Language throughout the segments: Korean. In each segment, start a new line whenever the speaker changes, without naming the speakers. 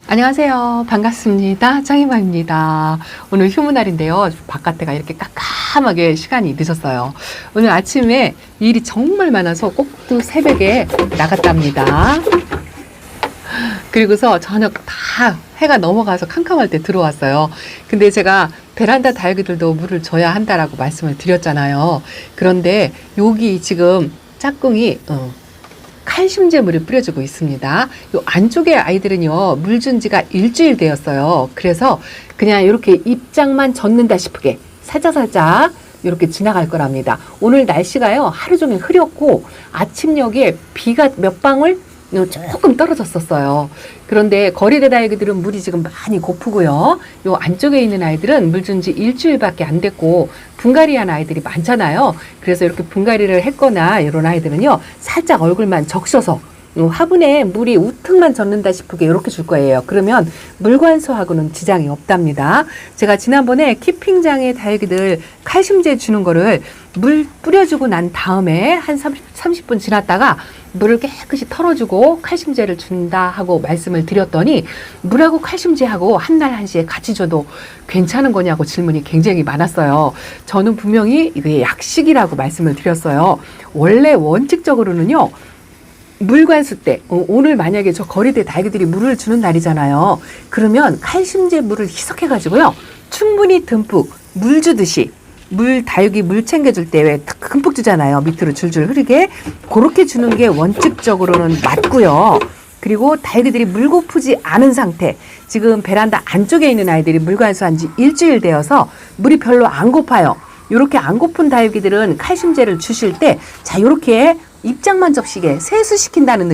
안녕하세요. 반갑습니다. 짱이마입니다. 오늘 휴무날인데요. 바깥에가 이렇게 깜깜하게 시간이 늦었어요. 오늘 아침에 일이 정말 많아서 꼭두 새벽에 나갔답니다. 그리고서 저녁 다 해가 넘어가서 캄캄할 때 들어왔어요. 근데 제가 베란다 다육이들도 물을 줘야 한다라고 말씀을 드렸잖아요. 그런데 여기 지금 짝꿍이 칼슘제 물을 뿌려주고 있습니다. 요 안쪽에 아이들은요, 물 준 지가 일주일 되었어요. 그래서 그냥 이렇게 입장만 젖는다 싶게 살짝살짝 이렇게 지나갈 거랍니다. 오늘 날씨가요, 하루 종일 흐렸고 아침녘에 비가 몇 방울 조금 떨어졌었어요. 그런데 거리대 다육이들은 물이 지금 많이 고프고요. 요 안쪽에 있는 아이들은 물 준 지 일주일밖에 안 됐고 분갈이한 아이들이 많잖아요. 그래서 이렇게 분갈이를 했거나 이런 아이들은요, 살짝 얼굴만 적셔서 화분에 물이 우퉁만 젖는다 싶게 이렇게 줄 거예요. 그러면 물관수하고는 지장이 없답니다. 제가 지난번에 키핑장에 다육이들 칼슘제 주는 거를 물 뿌려주고 난 다음에 한 30분 지났다가 물을 깨끗이 털어주고 칼슘제를 준다 하고 말씀을 드렸더니 물하고 칼슘제하고 한날 한시에 같이 줘도 괜찮은 거냐고 질문이 굉장히 많았어요. 저는 분명히 이게 약식이라고 말씀을 드렸어요. 원래 원칙적으로는요, 물관수 때 오늘 만약에 저 거리대 다육이들이 물을 주는 날이잖아요. 그러면 칼슘제 물을 희석해 가지고요, 충분히 듬뿍 물 주듯이 다육이 물 챙겨줄 때 왜 듬뿍 주잖아요. 밑으로 줄줄 흐르게 그렇게 주는 게 원칙적으로는 맞고요. 그리고 다육이들이 물 고프지 않은 상태, 지금 베란다 안쪽에 있는 아이들이 물관수한 지 일주일 되어서 물이 별로 안 고파요. 이렇게 안 고픈 다육이들은 칼슘제를 주실 때 자, 이렇게 입장만 적시게 세수시킨다는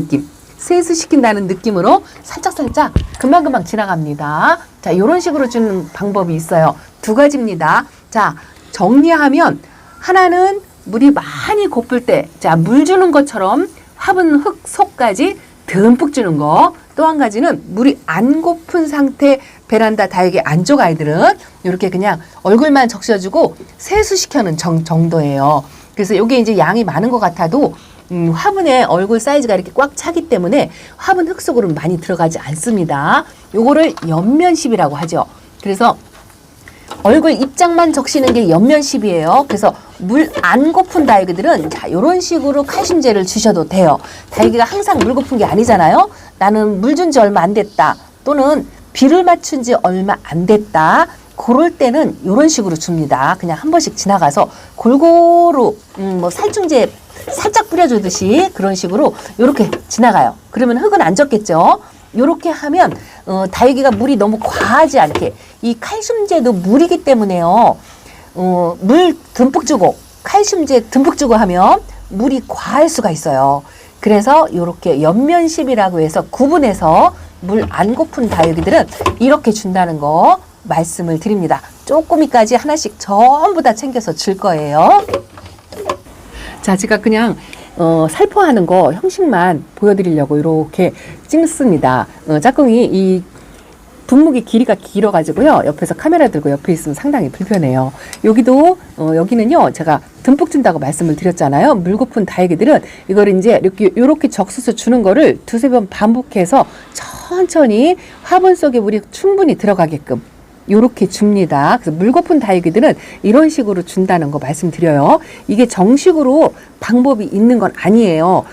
느낌으로 살짝살짝 금방금방 지나갑니다. 자, 이런 식으로 주는 방법이 있어요. 두 가지입니다. 자, 정리하면 하나는 물이 많이 고플 때, 자, 물 주는 것처럼 화분 흙 속까지 듬뿍 주는 거. 또 한 가지는 물이 안 고픈 상태 베란다 다육이 안쪽 아이들은 이렇게 그냥 얼굴만 적셔주고 세수시켜는 정도예요. 그래서 이게 이제 양이 많은 것 같아도 화분의 얼굴 사이즈가 이렇게 꽉 차기 때문에 화분 흙 속으로는 많이 들어가지 않습니다. 요거를 옆면십이라고 하죠. 그래서 얼굴 입장만 적시는 게 옆면십이에요. 그래서 물 안 고픈 다육이들은 자, 요런 식으로 칼슘제를 주셔도 돼요. 다육이가 항상 물 고픈 게 아니잖아요. 나는 물 준 지 얼마 안 됐다, 또는 비를 맞춘 지 얼마 안 됐다, 그럴 때는 요런 식으로 줍니다. 그냥 한 번씩 지나가서 골고루 뭐 살충제 살짝 뿌려주듯이 그런 식으로 요렇게 지나가요. 그러면 흙은 안 젖겠죠. 요렇게 하면 다육이가 물이 너무 과하지 않게, 이 칼슘제도 물이기 때문에요, 물 듬뿍 주고 칼슘제 듬뿍 주고 하면 물이 과할 수가 있어요. 그래서 요렇게 옆면십이라고 해서 구분해서 물 안 고픈 다육이들은 이렇게 준다는 거 말씀을 드립니다. 쪼꼬미까지 하나씩 전부 다 챙겨서 줄 거예요. 자, 제가 그냥 살포하는 거 형식만 보여드리려고 이렇게 찍습니다. 짝꿍이 이 분무기 길이가 길어가지고요, 옆에서 카메라 들고 옆에 있으면 상당히 불편해요. 여기는요, 제가 듬뿍 준다고 말씀을 드렸잖아요. 물 고픈 다육이들은 이거를 이제 이렇게 적셔서 주는 거를 두세 번 반복해서 천천히 화분 속에 물이 충분히 들어가게끔 요렇게 줍니다. 그래서 물 고픈 다육이들은 이런 식으로 준다는 거 말씀드려요. 이게 정식으로 방법이 있는 건 아니에요.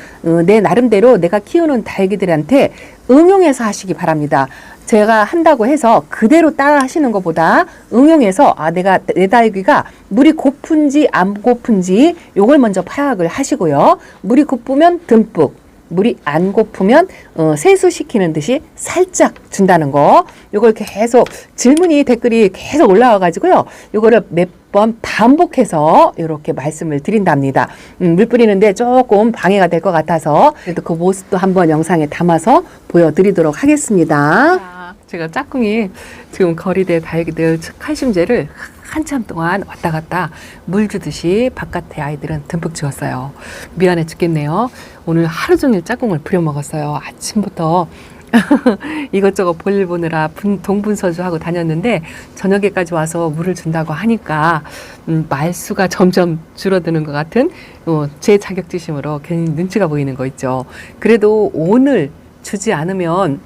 내 나름대로 내가 키우는 다육이들한테 응용해서 하시기 바랍니다. 제가 한다고 해서 그대로 따라 하시는 것보다 응용해서 내 다육이가 물이 고픈지 안 고픈지 요걸 먼저 파악을 하시고요. 물이 고프면 듬뿍, 물이 안 고프면 세수시키는 듯이 살짝 준다는 거. 요걸 계속 댓글이 계속 올라와 가지고요, 요거를 몇 번 반복해서 이렇게 말씀을 드린답니다. 물 뿌리는데 조금 방해가 될 것 같아서 그래도 그 모습도 한번 영상에 담아서 보여드리도록 하겠습니다. 제가 짝꿍이 지금 거리대 다육이들 칼슘제를 한참 동안 왔다 갔다 물 주듯이 바깥에 아이들은 듬뿍 주었어요. 미안해 죽겠네요. 오늘 하루 종일 짝꿍을 부려먹었어요. 아침부터 이것저것 볼일 보느라 동분서주하고 다녔는데 저녁에까지 와서 물을 준다고 하니까 말수가 점점 줄어드는 것 같은 제 자격지심으로 괜히 눈치가 보이는 거 있죠. 그래도 오늘 주지 않으면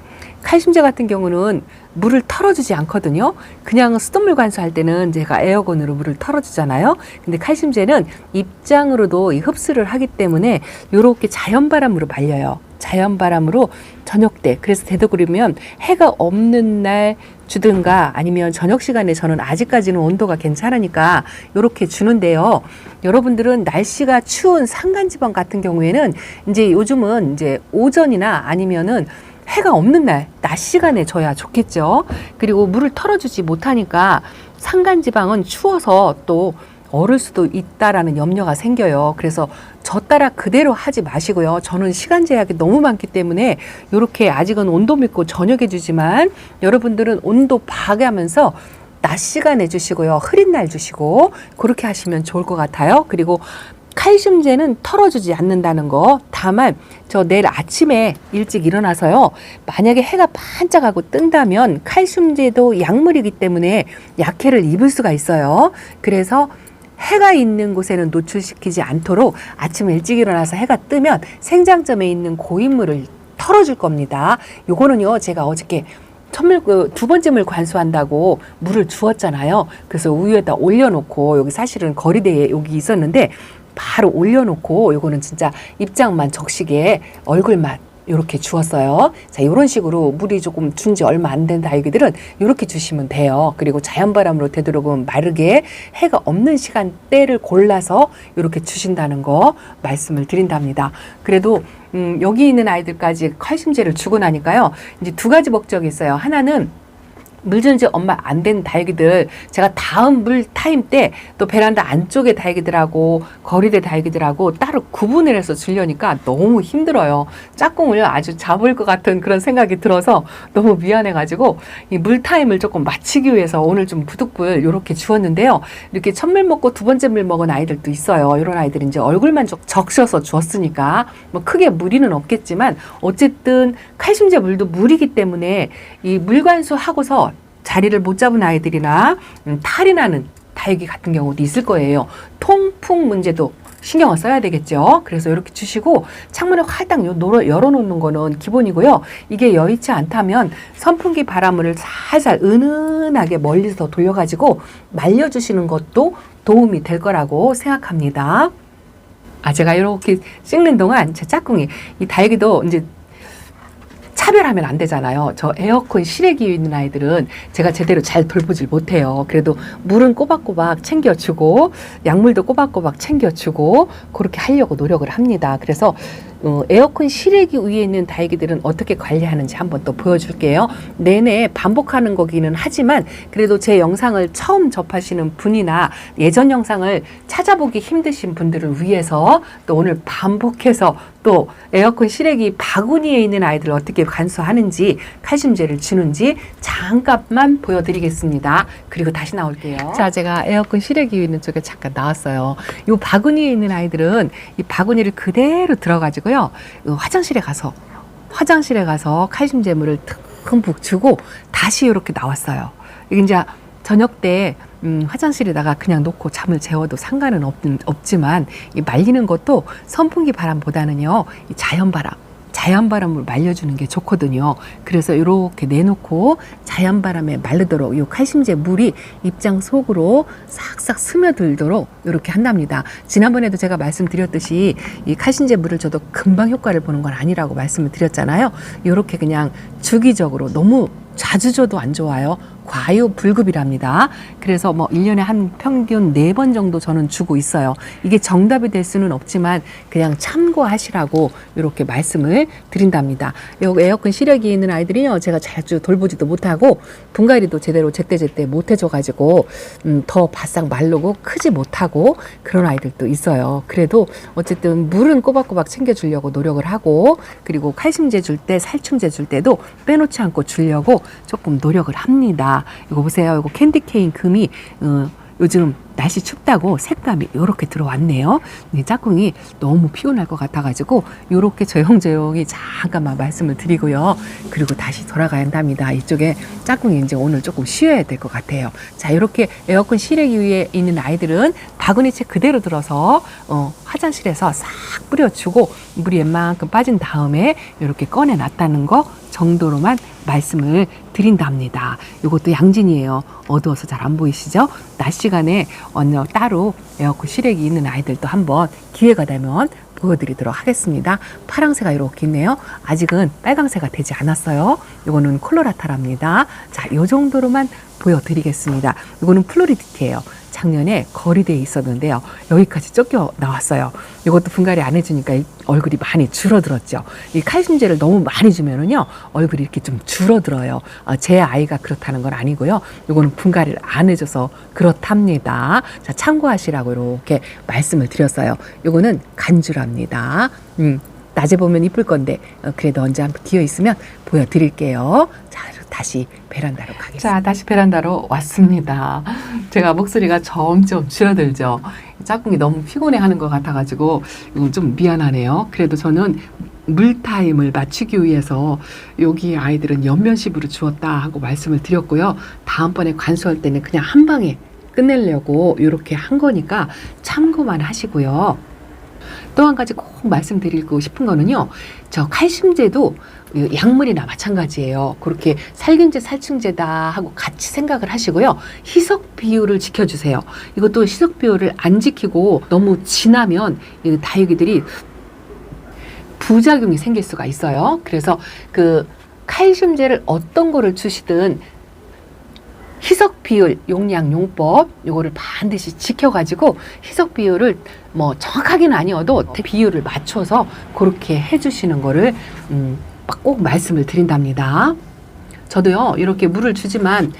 칼슘제 같은 경우는 물을 털어주지 않거든요. 그냥 수돗물 관수할 때는 제가 에어건으로 물을 털어주잖아요. 근데 칼슘제는 입장으로도 흡수를 하기 때문에 이렇게 자연바람으로 말려요. 자연바람으로 저녁 때, 그래서 되도록이면 해가 없는 날 주든가 아니면 저녁 시간에, 저는 아직까지는 온도가 괜찮으니까 이렇게 주는데요. 여러분들은 날씨가 추운 산간지방 같은 경우에는 이제 요즘은 이제 오전이나 아니면은 해가 없는 날, 낮 시간에 줘야 좋겠죠. 그리고 물을 털어주지 못하니까 산간지방은 추워서 또 얼을 수도 있다라는 염려가 생겨요. 그래서 저 따라 그대로 하지 마시고요. 저는 시간 제약이 너무 많기 때문에 이렇게 아직은 온도 믿고 저녁에 주지만, 여러분들은 온도 파괴하면서 낮 시간에 주시고요. 흐린 날 주시고, 그렇게 하시면 좋을 것 같아요. 그리고 칼슘제는 털어주지 않는다는 거. 다만 저 내일 아침에 일찍 일어나서요, 만약에 해가 반짝하고 뜬다면 칼슘제도 약물이기 때문에 약해를 입을 수가 있어요. 그래서 해가 있는 곳에는 노출시키지 않도록 아침에 일찍 일어나서 해가 뜨면 생장점에 있는 고인물을 털어줄 겁니다. 요거는요, 제가 어저께 두 번째 물 관수한다고 물을 주었잖아요. 그래서 우유에다 올려놓고, 여기 사실은 거리대에 여기 있었는데 바로 올려놓고, 요거는 진짜 입장만 적시게 얼굴만 이렇게 주었어요. 자, 이런 식으로 물이 조금 준 지 얼마 안 된 다육이들은 이렇게 주시면 돼요. 그리고 자연바람으로 되도록이면 마르게 해가 없는 시간대를 골라서 이렇게 주신다는 거 말씀을 드린답니다. 그래도 여기 있는 아이들까지 칼슘제를 주고 나니까요, 이제 두 가지 목적이 있어요. 하나는 물 준 지 얼마 안 된 다육이들, 제가 다음 물 타임 때 또 베란다 안쪽에 다육이들하고 거리대 다육이들하고 따로 구분을 해서 주려니까 너무 힘들어요. 짝꿍을 아주 잡을 것 같은 그런 생각이 들어서 너무 미안해가지고 이 물 타임을 조금 마치기 위해서 오늘 좀 부득불 이렇게 주었는데요. 이렇게 첫물 먹고 두 번째 물 먹은 아이들도 있어요. 이런 아이들은 이제 얼굴만 적셔서 주었으니까 뭐 크게 무리는 없겠지만, 어쨌든 칼슘제 물도 물이기 때문에 이 물관수 하고서 자리를 못 잡은 아이들이나 탈이 나는 다육이 같은 경우도 있을 거예요. 통풍 문제도 신경을 써야 되겠죠. 그래서 이렇게 주시고, 창문을 활짝 열어놓는 거는 기본이고요. 이게 여의치 않다면 선풍기 바람을 살살 은은하게 멀리서 돌려가지고 말려주시는 것도 도움이 될 거라고 생각합니다. 제가 이렇게 찍는 동안 제 짝꿍이, 이 다육이도 이제 차별하면 안 되잖아요. 저 에어컨 실외기 있는 아이들은 제가 제대로 잘 돌보질 못해요. 그래도 물은 꼬박꼬박 챙겨주고 약물도 꼬박꼬박 챙겨주고 그렇게 하려고 노력을 합니다. 그래서 에어컨 실외기 위에 있는 다육이들은 어떻게 관리하는지 한번 또 보여줄게요. 내내 반복하는 거기는 하지만 그래도 제 영상을 처음 접하시는 분이나 예전 영상을 찾아보기 힘드신 분들을 위해서 또 오늘 반복해서 또 에어컨 실외기 바구니에 있는 아이들 어떻게 관수하는지, 칼슘제를 주는지 잠깐만 보여드리겠습니다. 그리고 다시 나올게요. 자, 제가 에어컨 실외기 있는 쪽에 잠깐 나왔어요. 이 바구니에 있는 아이들은 이 바구니를 그대로 들어가지고요, 화장실에 가서 칼슘제물을 듬뿍 주고 다시 이렇게 나왔어요. 이게 이제 저녁 때 화장실에다가 그냥 놓고 잠을 재워도 상관은 없지만, 이 말리는 것도 선풍기 바람보다는요, 이 자연바람을 말려주는 게 좋거든요. 그래서 이렇게 내놓고 자연바람에 마르도록, 이 칼슘제 물이 입장 속으로 싹싹 스며들도록 이렇게 한답니다. 지난번에도 제가 말씀드렸듯이 이 칼슘제 물을 줘도 금방 효과를 보는 건 아니라고 말씀을 드렸잖아요. 이렇게 그냥 주기적으로, 너무 자주 줘도 안 좋아요. 과유불급이랍니다. 그래서 뭐 1년에 한 평균 4번 정도 저는 주고 있어요. 이게 정답이 될 수는 없지만 그냥 참고하시라고 이렇게 말씀을 드린답니다. 여기 에어컨 실외기에 있는 아이들이요, 제가 자주 돌보지도 못하고 분갈이도 제대로 제때 못 해줘가지고 더 바싹 마르고 크지 못하고 그런 아이들도 있어요. 그래도 어쨌든 물은 꼬박꼬박 챙겨주려고 노력을 하고, 그리고 칼슘제 줄 때, 살충제 줄 때도 빼놓지 않고 주려고 조금 노력을 합니다. 이거 보세요. 이거 캔디 케인 금이 요즘 날씨 춥다고 색감이 이렇게 들어왔네요. 짝꿍이 너무 피곤할 것 같아가지고 이렇게 조용조용히 잠깐만 말씀을 드리고요. 그리고 다시 돌아가야 한답니다. 이쪽에 짝꿍이 이제 오늘 조금 쉬어야 될 것 같아요. 자, 이렇게 에어컨 실외기 위에 있는 아이들은 바구니채 그대로 들어서 화장실에서 싹 뿌려주고 물이 웬만큼 빠진 다음에 이렇게 꺼내놨다는 거 정도로만 말씀을 드린답니다. 이것도 양진이에요. 어두워서 잘 안 보이시죠? 낮 시간에 따로 에어컨 실외기 있는 아이들도 한번 기회가 되면 보여드리도록 하겠습니다. 파랑새가 이렇게 있네요. 아직은 빨강새가 되지 않았어요. 이거는 콜로라타랍니다. 자, 이 정도로만 보여드리겠습니다. 이거는 플로리디티예요. 작년에 거리대에 있었는데요. 여기까지 쫓겨 나왔어요. 이것도 분갈이 안 해주니까 얼굴이 많이 줄어들었죠. 이 칼슘제를 너무 많이 주면은요, 얼굴이 이렇게 좀 줄어들어요. 제 아이가 그렇다는 건 아니고요. 이거는 분갈이를 안 해줘서 그렇답니다. 자, 참고하시라고 이렇게 말씀을 드렸어요. 이거는 간주랍니다. 낮에 보면 이쁠 건데 그래도 언제 한번 기회 있으면 보여드릴게요. 자, 다시 베란다로 가겠습니다. 자, 다시 베란다로 왔습니다. 제가 목소리가 점점 줄어들죠. 짝꿍이 너무 피곤해하는 것 같아가지고 좀 미안하네요. 그래도 저는 물타임을 맞추기 위해서 여기 아이들은 연면식으로 주었다 하고 말씀을 드렸고요. 다음번에 관수할 때는 그냥 한 방에 끝내려고 이렇게 한 거니까 참고만 하시고요. 또 한 가지 꼭 말씀드리고 싶은 거는요. 저 칼슘제도 약물이나 마찬가지예요. 그렇게 살균제, 살충제다 하고 같이 생각을 하시고요. 희석 비율을 지켜주세요. 이것도 희석 비율을 안 지키고 너무 진하면 이 다육이들이 부작용이 생길 수가 있어요. 그래서 그 칼슘제를 어떤 거를 주시든 희석 비율, 용량, 용법 요거를 반드시 지켜가지고 희석 비율을 뭐 정확하게는 아니어도 비율을 맞춰서 그렇게 해주시는 거를 꼭 말씀을 드린답니다. 저도요 이렇게 물을 주지만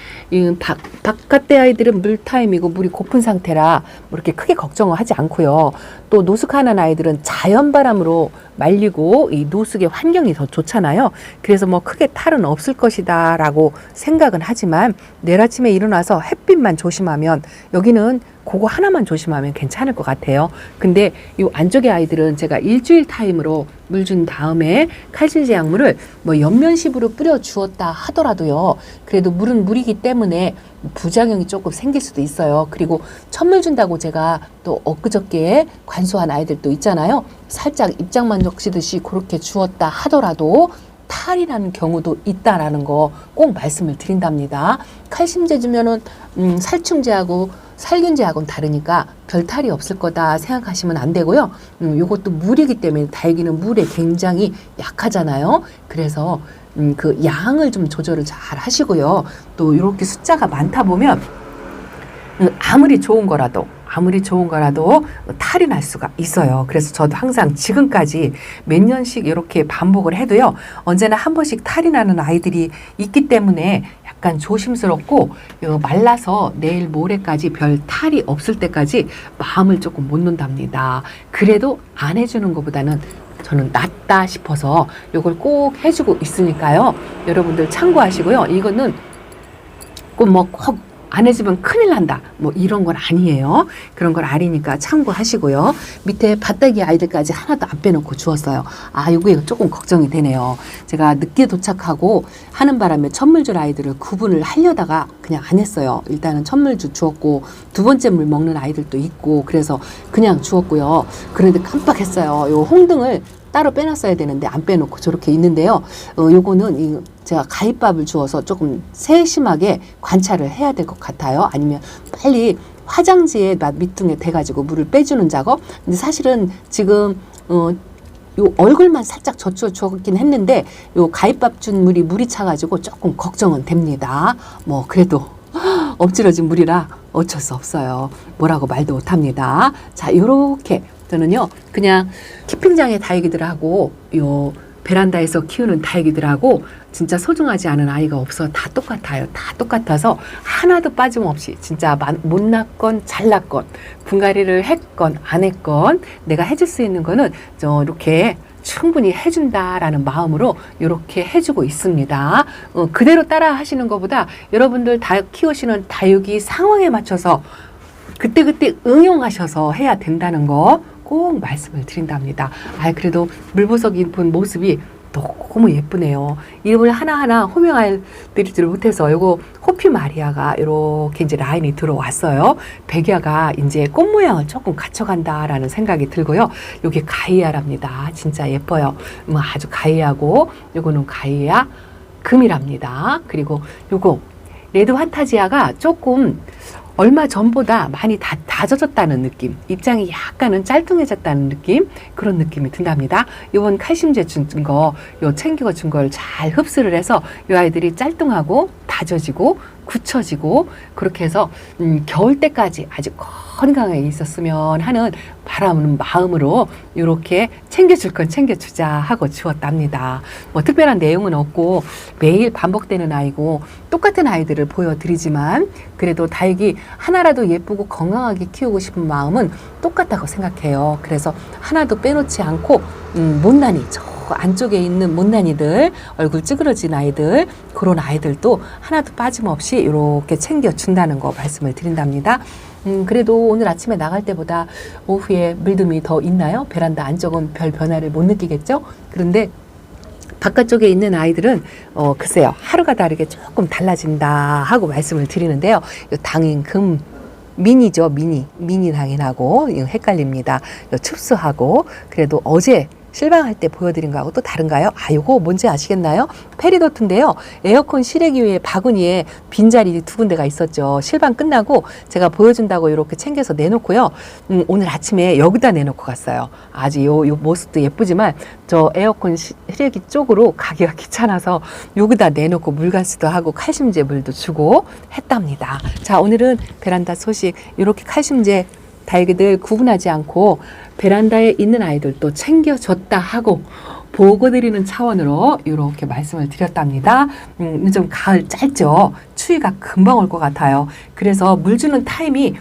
바깥대 아이들은 물 타임이고 물이 고픈 상태라 뭐 이렇게 크게 걱정을 하지 않고요. 또 노숙하는 아이들은 자연바람으로 말리고 이 노숙의 환경이 더 좋잖아요. 그래서 뭐 크게 탈은 없을 것이다 라고 생각은 하지만 내일 아침에 일어나서 햇빛만 조심하면 여기는 그거 하나만 조심하면 괜찮을 것 같아요. 근데 이 안쪽의 아이들은 제가 일주일 타임으로 물 준 다음에 칼슘제 약물을 뭐 연면식으로 뿌려 주었다 하더라도요. 그래도 물은 물이기 때문에 부작용이 조금 생길 수도 있어요. 그리고 천물 준다고 제가 또 엊그저께 관수한 아이들도 있잖아요. 살짝 입장만 적시듯이 그렇게 주었다 하더라도 탈이 나는 경우도 있다라는 거 꼭 말씀을 드린답니다. 칼슘제 주면은 살충제하고 살균제하고는 다르니까 별 탈이 없을 거다 생각하시면 안 되고요. 요것도 물이기 때문에 다육이는 물에 굉장히 약하잖아요. 그래서 그 양을 좀 조절을 잘 하시고요. 또 이렇게 숫자가 많다 보면 아무리 좋은 거라도 탈이 날 수가 있어요. 그래서 저도 항상 지금까지 몇 년씩 이렇게 반복을 해도요. 언제나 한 번씩 탈이 나는 아이들이 있기 때문에 약간 조심스럽고 말라서 내일 모레까지 별 탈이 없을 때까지 마음을 조금 못 놓답니다. 그래도 안 해주는 것보다는 저는 낫다 싶어서 이걸 꼭 해주고 있으니까요. 여러분들 참고하시고요. 이거는 꼭 안 해주면 큰일 난다. 뭐 이런 건 아니에요. 그런 걸 아니니까 참고하시고요. 밑에 밭대기 아이들까지 하나도 안 빼놓고 주었어요. 이거 조금 걱정이 되네요. 제가 늦게 도착하고 하는 바람에 천물줄 아이들을 구분을 하려다가 그냥 안 했어요. 일단은 천물줄 주었고 두 번째 물 먹는 아이들도 있고 그래서 그냥 주었고요. 그런데 깜빡했어요. 요 홍등을 따로 빼놨어야 되는데 안 빼놓고 저렇게 있는데요. 요거는 제가 가위밥을 주어서 조금 세심하게 관찰을 해야 될 것 같아요. 아니면 빨리 화장지에 밑둥에 대가지고 물을 빼주는 작업. 근데 사실은 지금 요 얼굴만 살짝 젖혀 주었긴 했는데 요 가위밥 준 물이 차가지고 조금 걱정은 됩니다. 뭐 그래도 엎질러진 물이라 어쩔 수 없어요. 뭐라고 말도 못합니다. 자, 요렇게 저는요 그냥 키핑장의 다육이들하고 요 베란다에서 키우는 다육이들하고 진짜 소중하지 않은 아이가 없어. 다 똑같아요. 다 똑같아서 하나도 빠짐없이 진짜 못 낳건 잘 낳건 분갈이를 했건 안 했건 내가 해줄 수 있는 거는 이렇게 충분히 해준다라는 마음으로 이렇게 해주고 있습니다. 그대로 따라 하시는 것보다 여러분들 다 키우시는 다육이 상황에 맞춰서 그때그때 응용하셔서 해야 된다는 거 꼭 말씀을 드린답니다. 그래도 물보석이 본 모습이 너무 예쁘네요. 이름을 하나하나 호명할 드리지를 못해서 요거 호피 마리아가 이렇게 이제 라인이 들어왔어요. 백야가 이제 꽃 모양을 조금 갖춰간다라는 생각이 들고요. 요게 가이아랍니다. 진짜 예뻐요. 아주 가이아고 요거는 가이아 금이랍니다. 그리고 요거 레드 환타지아가 조금 얼마 전보다 많이 다 젖었다는 느낌, 입장이 약간은 짤뚱해졌다는 느낌, 그런 느낌이 든답니다. 이번 칼슘제 준 거, 요 챙겨 준 걸 잘 흡수를 해서 요 아이들이 짤뚱하고 다져지고 굳혀지고 그렇게 해서 겨울 때까지 아주 건강하게 있었으면 하는 바라는 마음으로 이렇게 챙겨줄 건 챙겨주자 하고 주었답니다. 뭐 특별한 내용은 없고 매일 반복되는 아이고 똑같은 아이들을 보여드리지만 그래도 다육이 하나라도 예쁘고 건강하게 키우고 싶은 마음은 똑같다고 생각해요. 그래서 하나도 빼놓지 않고 못난이 저 안쪽에 있는 못난이들, 얼굴 찌그러진 아이들, 그런 아이들도 하나도 빠짐없이 이렇게 챙겨준다는 거 말씀을 드린답니다. 그래도 오늘 아침에 나갈 때보다 오후에 물듬이 더 있나요? 베란다 안쪽은 별 변화를 못 느끼겠죠? 그런데 바깥쪽에 있는 아이들은 글쎄요, 하루가 다르게 조금 달라진다 하고 말씀을 드리는데요. 당인금 미니죠, 미니 당인하고 헷갈립니다. 춥수하고 그래도 어제 실방할 때 보여드린 거하고 또 다른가요? 요거 뭔지 아시겠나요? 페리도트인데요. 에어컨 실외기 위에 바구니에 빈자리 2군데가 있었죠. 실방 끝나고 제가 보여준다고 이렇게 챙겨서 내놓고요. 오늘 아침에 여기다 내놓고 갔어요. 아주 요 모습도 예쁘지만 저 에어컨 실외기 쪽으로 가기가 귀찮아서 여기다 내놓고 물간수도 하고 칼슘제 물도 주고 했답니다. 자, 오늘은 베란다 소식 이렇게 칼슘제 다육이들 구분하지 않고 베란다에 있는 아이들도 챙겨줬다 하고 보고 드리는 차원으로 이렇게 말씀을 드렸답니다. 좀 가을 짧죠. 추위가 금방 올 것 같아요. 그래서 물 주는 타임이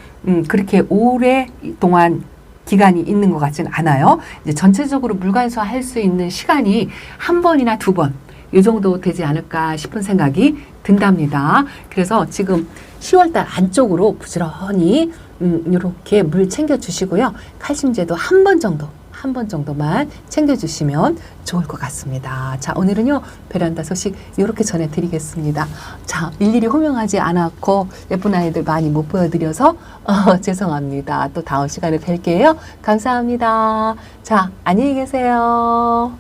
그렇게 오랫동안 기간이 있는 것 같지는 않아요. 이제 전체적으로 물관수할 수 있는 시간이 한 번이나 두 번, 이 정도 되지 않을까 싶은 생각이 든답니다. 그래서 지금 10월달 안쪽으로 부지런히 이렇게 물 챙겨 주시고요. 칼슘제도 한 번 정도만 챙겨주시면 좋을 것 같습니다. 자, 오늘은요, 베란다 소식 이렇게 전해드리겠습니다. 자, 일일이 호명하지 않았고 예쁜 아이들 많이 못 보여드려서 죄송합니다. 또 다음 시간에 뵐게요. 감사합니다. 자, 안녕히 계세요.